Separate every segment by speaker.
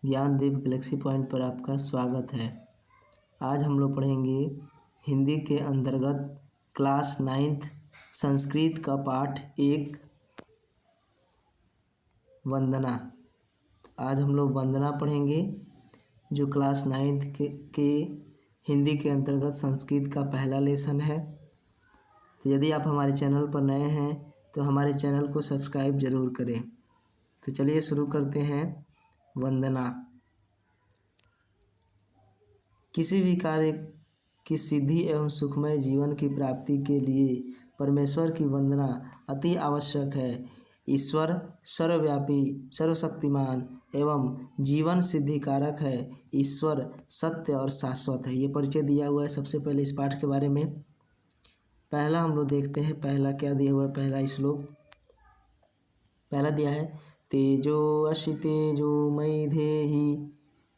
Speaker 1: Gyandeep Galaxy point पर आपका स्वागत है। आज हम लोग पढ़ेंगे हिंदी के अंतर्गत क्लास 9th संस्कृत का पाठ 1 वंदना। आज हम लोग वंदना पढ़ेंगे जो क्लास 9th के हिंदी के अंतर्गत संस्कृत का पहला लेसन है। तो यदि आप हमारे चैनल पर नए हैं तो हमारे चैनल को सब्सक्राइब ज़रूर करें। तो चलिए शुरू करते हैं। वंदना। किसी भी कार्य की सिद्धि एवं सुखमय जीवन की प्राप्ति के लिए परमेश्वर की वंदना अति आवश्यक है। ईश्वर सर्वव्यापी, सर्वशक्तिमान एवं जीवन सिद्धिकारक है। ईश्वर सत्य और शाश्वत है। ये परिचय दिया हुआ है सबसे पहले इस पाठ के बारे में। पहला हम लोग देखते हैं, पहला क्या दिया हुआ है। पहला श्लोक पहला दिया है, तेजो अशि तेजो मयि धेहि,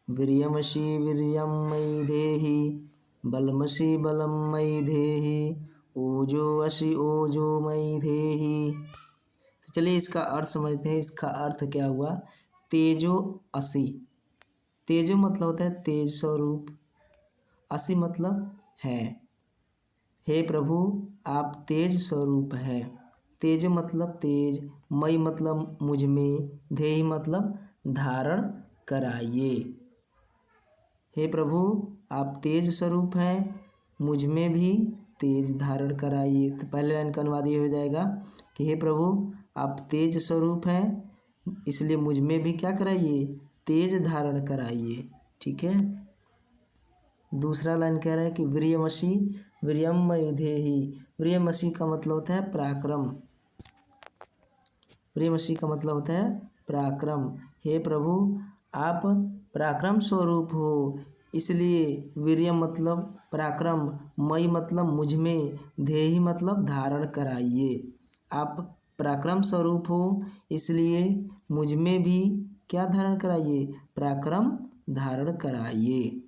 Speaker 1: वीर्यमसि वीर्यं मयि धेहि, बलमसि बलं मयि धेहि, ओजो असि ओजो मयि धेहि। तो चलिए इसका अर्थ समझते हैं। इसका अर्थ क्या हुआ। तेजो असि, तेजो मतलब होता है तेज स्वरूप, असि मतलब है। हे प्रभु आप तेज स्वरूप है। तेज मतलब तेज, मई मतलब मुझ में, धेहि मतलब धारण कराइए। हे प्रभु आप तेज स्वरूप हैं, मुझ में भी तेज धारण कराइए। तो पहले लाइन का अनुवाद ये हो जाएगा कि हे प्रभु आप तेज स्वरूप हैं, इसलिए मुझ में भी क्या कराइए, तेज धारण कराइए। ठीक है। दूसरा लाइन कह रहा है कि वीर्यमसि वीर्यं मयि धेहि। वीर्यमसि का मतलब होता है पराक्रम। वीर्यमसि का मतलब होता है पराक्रम। हे प्रभु आप पराक्रम स्वरूप हो, इसलिए वीर्य मतलब पराक्रम, मयि मतलब मुझ में, धेहि मतलब धारण कराइए। आप पराक्रम स्वरूप हो, इसलिए मुझ में भी क्या धारण कराइए, पराक्रम धारण कराइए।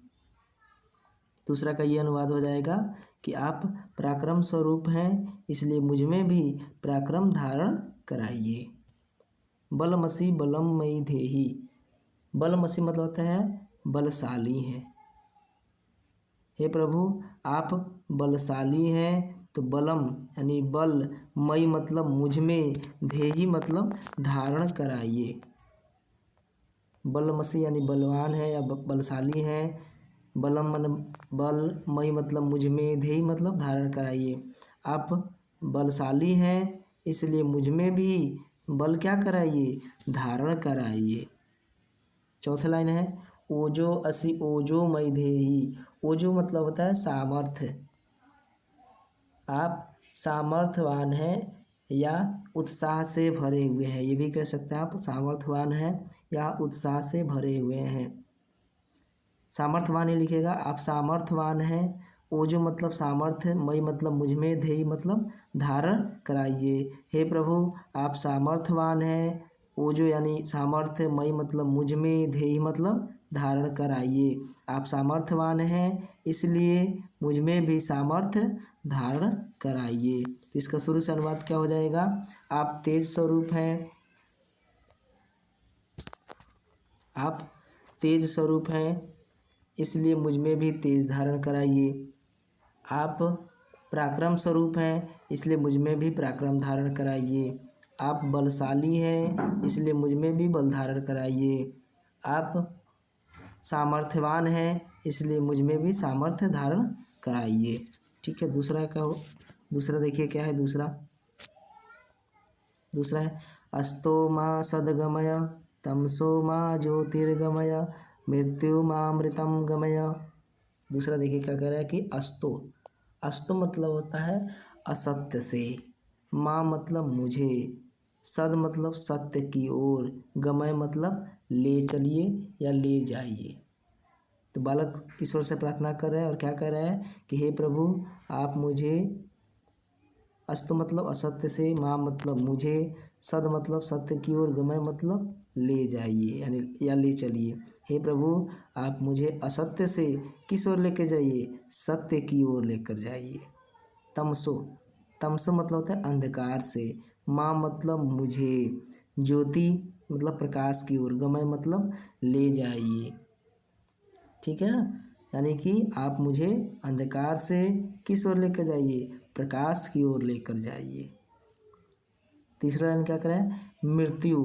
Speaker 1: दूसरा का ये अनुवाद हो जाएगा कि आप पराक्रम स्वरूप हैं, इसलिए मुझ में भी पराक्रम धारण कराइए। बलमसि बलम मयि धेहि। बलमसि मतलब होता है बलशाली है। हे प्रभु आप बलशाली हैं, तो बलम यानी बल, मयि मतलब मुझ में, धेहि मतलब धारण कराइए। बलमसि यानी बलवान है या बलशाली है। बलम मन बल, मयि मतलब मुझ में, धेहि मतलब धारण कराइए। आप बलशाली हैं, इसलिए मुझ में भी बल क्या कराइए, धारण कराइए। चौथा लाइन है, ओजो असि ओजो मयि धेहि। ओजो मतलब होता है सामर्थ्य। आप सामर्थ्यवान हैं या उत्साह से भरे हुए हैं, ये भी कह सकते हैं आप। सामर्थ्यवान हैं या उत्साह से भरे हुए हैं। सामर्थ्यवान ही लिखेगा। आप सामर्थ्यवान हैं। ओजो मतलब सामर्थ्य, मयि मतलब मुझ में, धेहि मतलब धारण कराइए। हे प्रभु आप सामर्थ्यवान हैं। ओजो यानी सामर्थ्य, मयि मतलब मुझ में, धेहि मतलब धारण कराइए। आप सामर्थ्यवान हैं, इसलिए मुझ में भी सामर्थ्य धारण कराइए। तो इसका शुरू से अनुवाद क्या हो जाएगा, आप तेज स्वरूप हैं, आप तेज स्वरूप हैं, इसलिए मुझ में भी तेज धारण कराइए। आप पराक्रम स्वरूप हैं, इसलिए मुझ में भी पराक्रम धारण कराइए। आप बलशाली हैं, इसलिए मुझ में भी बल धारण कराइए। आप सामर्थ्यवान हैं, इसलिए मुझ में भी सामर्थ्य धारण कराइए। ठीक है। दूसरा देखिए क्या है। दूसरा है, अस्तो मां सद्गमय, तमसो मां ज्योतिर्गमय, मृत्यु मामृतम गमय। दूसरा देखिए क्या कह रहा है कि अस्तो। अस्तो मतलब होता है असत्य से, मां मतलब मुझे, सद मतलब सत्य की ओर, गमय मतलब ले चलिए या ले जाइए। तो बालक ईश्वर से प्रार्थना कर रहा है और क्या कह रहा है कि हे प्रभु आप मुझे, अस्त मतलब असत्य से, मां मतलब मुझे, सद मतलब सत्य की ओर, गमय मतलब ले जाइए यानी या ले चलिए। हे प्रभु आप मुझे असत्य से किस ओर लेकर जाइए, सत्य की ओर लेकर जाइए। तमसो, तमसो मतलब होता है अंधकार से, मां मतलब मुझे, ज्योति मतलब प्रकाश की ओर, गमय मतलब ले जाइए, ठीक है ना। यानी कि आप मुझे अंधकार से किस ओर लेकर जाइए, प्रकाश की ओर लेकर जाइए। तीसरा लाइन क्या करें, मृत्यु,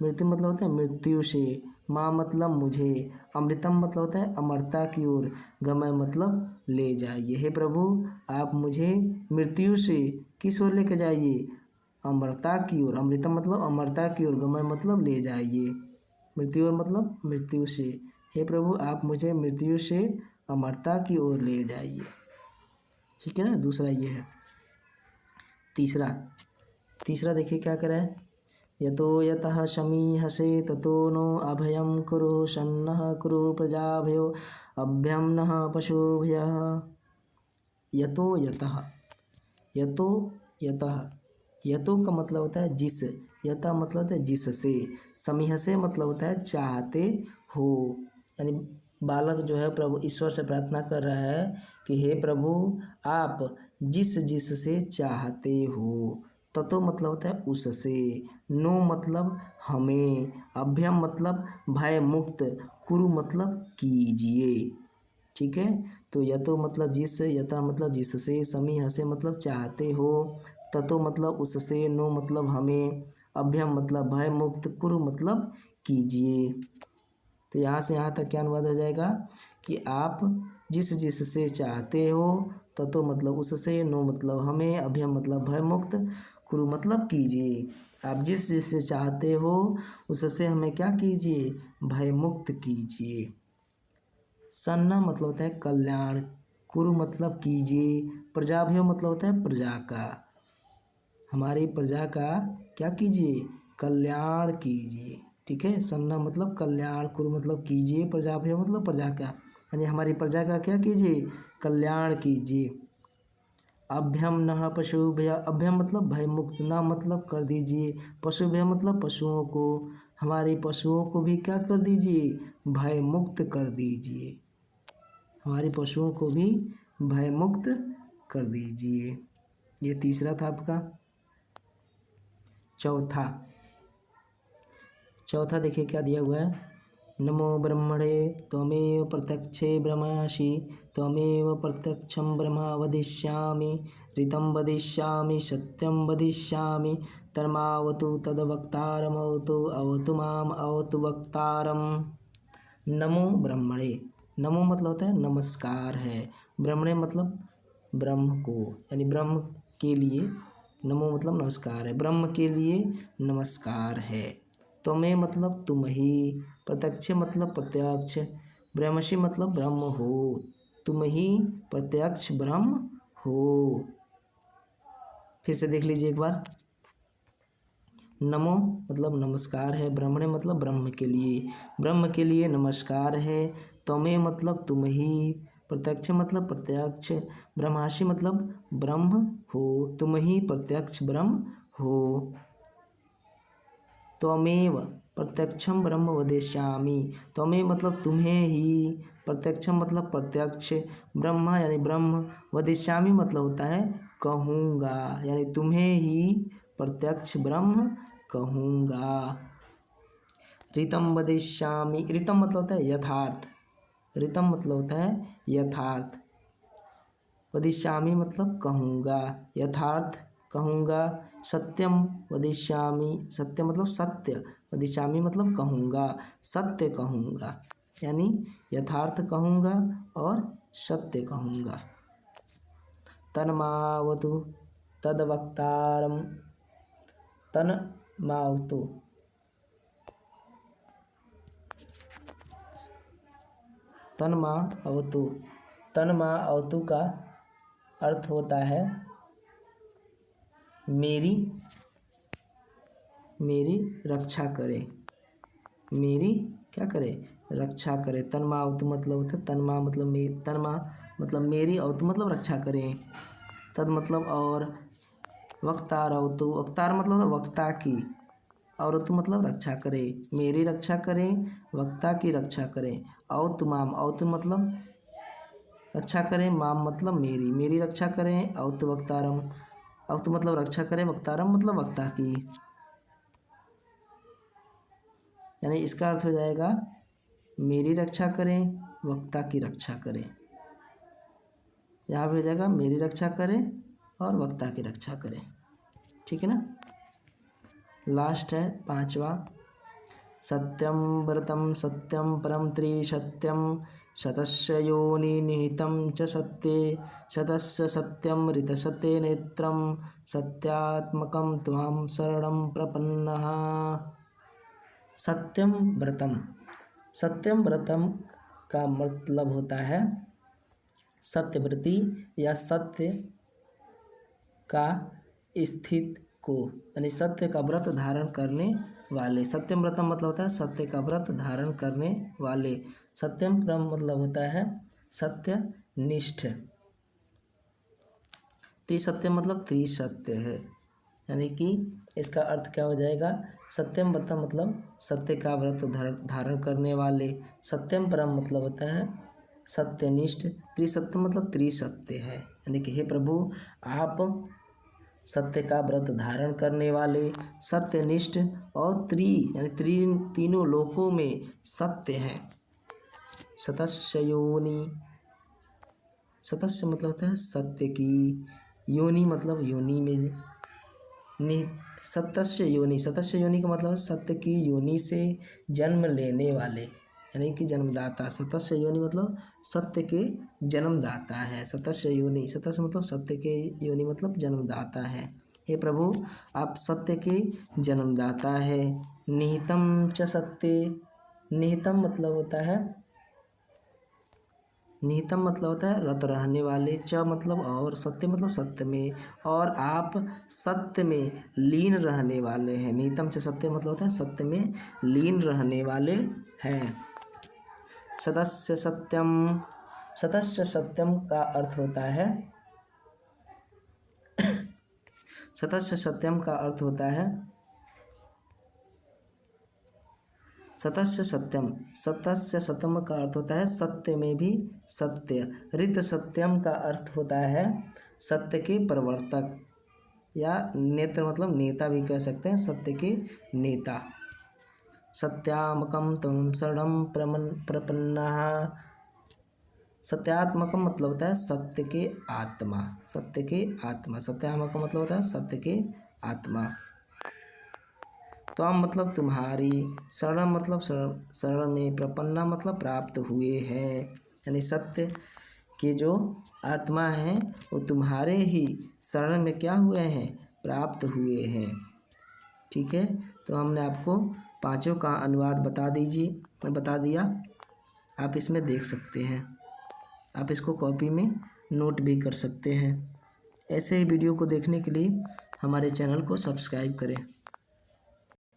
Speaker 1: मृत्यु मतलब होता है मृत्यु से, माँ मतलब मुझे, अमृतम मतलब होता है अमरता की ओर, गमय मतलब ले जाइए। हे प्रभु आप मुझे मृत्यु से किस ओर लेकर जाइए, अमरता की ओर, अमृतम मतलब अमरता की ओर, गमय मतलब ले जाइए। मृत्यु ओर मतलब मृत्यु से, हे प्रभु आप मुझे मृत्यु से अमरता की ओर ले जाइए, ठीक है ना। दूसरा ये है। तीसरा, तीसरा देखिए क्या करें, यतो यतः शमीहसे ततो नो अभयं कुरु सन्नः कुरु प्रजाभ्यो अभ्यं नः पशुभ्यः। यतो यतः, यतो यतः, यतो का मतलब होता है जिस, यतः मतलब होता है जिससे, समीहसे मतलब होता है चाहते हो, यानी बालक जो है प्रभु ईश्वर से प्रार्थना कर रहा है कि हे प्रभु आप जिस जिससे चाहते हो, ततो मतलब होता है उससे, नो मतलब हमें, अभ्यम मतलब भय मुक्त, कुरु मतलब कीजिए, ठीक है। तो यतो मतलब जिस, यथा मतलब जिससे, समी हसे मतलब चाहते हो, ततो मतलब उससे, नो मतलब हमें, अभ्यम मतलब भय मुक्त, कुरु मतलब कीजिए। तो यहाँ से यहाँ तक क्या अनुवाद हो जाएगा कि आप जिस जिससे चाहते हो, ततो मतलब उससे, नो मतलब हमें, अभ्यम मतलब भय मुक्त, कुरु मतलब कीजिए। आप जिस जिससे चाहते हो उससे हमें क्या कीजिए, भय मुक्त कीजिए। सन्ना मतलब होता है कल्याण, कुरु मतलब कीजिए, प्रजाभ्यो मतलब होता है प्रजा का, हमारी प्रजा का क्या कीजिए, कल्याण कीजिए, ठीक है। सन्ना मतलब कल्याण, कुरु मतलब कीजिए, प्रजाभ्यो मतलब प्रजा का, यानी हमारी प्रजा का क्या कीजिए, कल्याण कीजिए। अभ्यम नः पशुभ्य, अभ्यम मतलब भय मुक्त, ना मतलब कर दीजिए, पशुभ्य मतलब पशुओं को, हमारे पशुओं को भी क्या कर दीजिए, भय मुक्त कर दीजिए, हमारे पशुओं को भी भय मुक्त कर दीजिए। ये तीसरा था आपका। चौथा, चौथा देखिए क्या दिया हुआ है, नमो ब्रह्मणे त्वमेव प्रत्यक्षे ब्रह्मासि त्वमेव प्रत्यक्षं ब्रह्म वदिष्यामि ऋतं वदिष्यामि सत्यं वदिष्यामि तन्मावतु तद्वक्तारमवतु अवतु माम अवतु वक्तारम। नमो ब्रह्मणे, नमो मतलब होता है नमस्कार है, ब्रह्मणे मतलब ब्रह्म को, यानी ब्रह्म के लिए, नमो मतलब नमस्कार है, ब्रह्म के लिए नमस्कार है। त्वमें मतलब तुम ही, प्रत्यक्ष मतलब प्रत्यक्ष, ब्रह्मसि मतलब ब्रह्म हो, तुम ही प्रत्यक्ष ब्रह्म हो। फिर से देख लीजिए एक बार, नमो मतलब नमस्कार है, ब्रह्मणे मतलब ब्रह्म के लिए, ब्रह्म के लिए नमस्कार है, त्वमें मतलब तुम ही, प्रत्यक्ष मतलब प्रत्यक्ष, ब्रह्मासि मतलब ब्रह्म हो, तुम ही प्रत्यक्ष ब्रह्म हो। त्वमेव प्रत्यक्षम ब्रह्म वदिष्यामि, त्वमेव मतलब तुम्हें ही, प्रत्यक्षम मतलब प्रत्यक्ष, ब्रह्म यानी ब्रह्म, वदिष्यामि मतलब होता है कहूँगा, यानी तुम्हें ही प्रत्यक्ष ब्रह्म कहूँगा। ऋतम वदिष्यामि, ऋतम मतलब होता है यथार्थ, ऋतम मतलब होता है यथार्थ, वदिष्यामि मतलब कहूँगा, यथार्थ कहूँगा, सत्यम वदिष्यामि, सत्य मतलब सत्य, वदिष्यामि मतलब कहूँगा, सत्य कहूँगा, यानी यथार्थ कहूँगा और सत्य कहूँगा। तन्मावतु तद्वक्तारम, तन्मावतु, तन्मा अवतु, तन्मा अवतु का अर्थ होता है मेरी, मेरी रक्षा करे, मेरी क्या करे, रक्षा करे। तन्मा अवतु मतलब होता है, तन्मा मतलब तन्मा मतलब मेरी, अवतु मतलब रक्षा करें, तद मतलब और, वक्तार अवतु, वक्तार मतलब वक्ता की, और अवतु मतलब रक्षा करे, मेरी रक्षा करें, वक्ता की रक्षा करें। अवतु माम, अवतु मतलब रक्षा करें, माम मतलब मेरी, मेरी रक्षा करें, अवतु वक्तारम, अवतु मतलब रक्षा करें, वक्तारम मतलब वक्ता की। यानी इसका अर्थ हो जाएगा मेरी रक्षा करें, वक्ता की रक्षा करें। यहाँ पे हो जाएगा मेरी रक्षा करें और वक्ता की रक्षा करें। ठीक है ना। लास्ट है 5वां, सत्यम व्रतम सत्यम परम त्रिसत्यम शतस्य योनि निहितं च सत्ये शतस्य सत्यम ऋतशते नेत्रम सत्यात्मकं त्वां शरणं प्रपन्नः। सत्यम व्रतम, सत्यम व्रतम का मतलब होता है सत्यव्रती या सत्य का स्थित को, यानी सत्य का व्रत धारण करने वाले। सत्यम व्रतम मतलब होता है सत्य का व्रत धारण करने वाले। सत्यम परम मतलब होता है सत्यनिष्ठ। त्रिसत्यम मतलब त्रिसत्य है, यानी कि इसका अर्थ क्या हो जाएगा, सत्यम व्रतम मतलब सत्य का व्रत धारण करने वाले। सत्यम परम मतलब होता है सत्यनिष्ठ। त्रिसत्य मतलब त्रिसत्य है, यानी कि हे प्रभु आप सत्य का व्रत धारण करने वाले, सत्यनिष्ठ और यानी तीनों लोकों में सत्य हैं। शतस्य योनि, शतस्य मतलब होता है सत्य की, योनि मतलब योनि में, सतस्य योनि, सतस्य योनि का मतलब है सत्य की योनि से जन्म लेने वाले, यानी कि जन्मदाता। सतस्य योनि मतलब सत्य के जन्मदाता है। सतस्य योनि, सतस्य मतलब सत्य के, योनि मतलब जन्मदाता है। हे प्रभु आप सत्य के जन्मदाता है। निहितम च सत्य, निहितम मतलब होता है, निहितम मतलब होता है रत रहने वाले, च मतलब और, सत्य मतलब सत्य में, और आप सत्य में लीन रहने वाले हैं। निहितम च सत्य मतलब होता है सत्य में लीन रहने वाले हैं। सतस्य सत्यम, सतस्य सत्यम का अर्थ होता है सतस्य सत्यम का अर्थ होता है सतस्य सत्यम, सतस्य सत्यम का अर्थ होता है सत्य में भी सत्य। ऋत सत्यम का अर्थ होता है सत्य के प्रवर्तक, या नेत्र मतलब नेता भी कह सकते हैं, सत्य के नेता। सत्यात्मकं त्वं शरणं प्रपन्नः, सत्यात्मकम मतलब होता है सत्य के आत्मा, सत्य के आत्मा। सत्यात्मकम मतलब होता है सत्य के आत्मा। त्वं मतलब तुम्हारी, शरण मतलब शरण में, प्रपन्ना मतलब प्राप्त हुए हैं, यानी सत्य के जो आत्मा हैं वो तुम्हारे ही शरण में क्या हुए हैं, प्राप्त हुए हैं। ठीक है, तो हमने आपको पांचों का अनुवाद बता दिया। आप इसमें देख सकते हैं, आप इसको कॉपी में नोट भी कर सकते हैं। ऐसे ही वीडियो को देखने के लिए हमारे चैनल को सब्सक्राइब करें।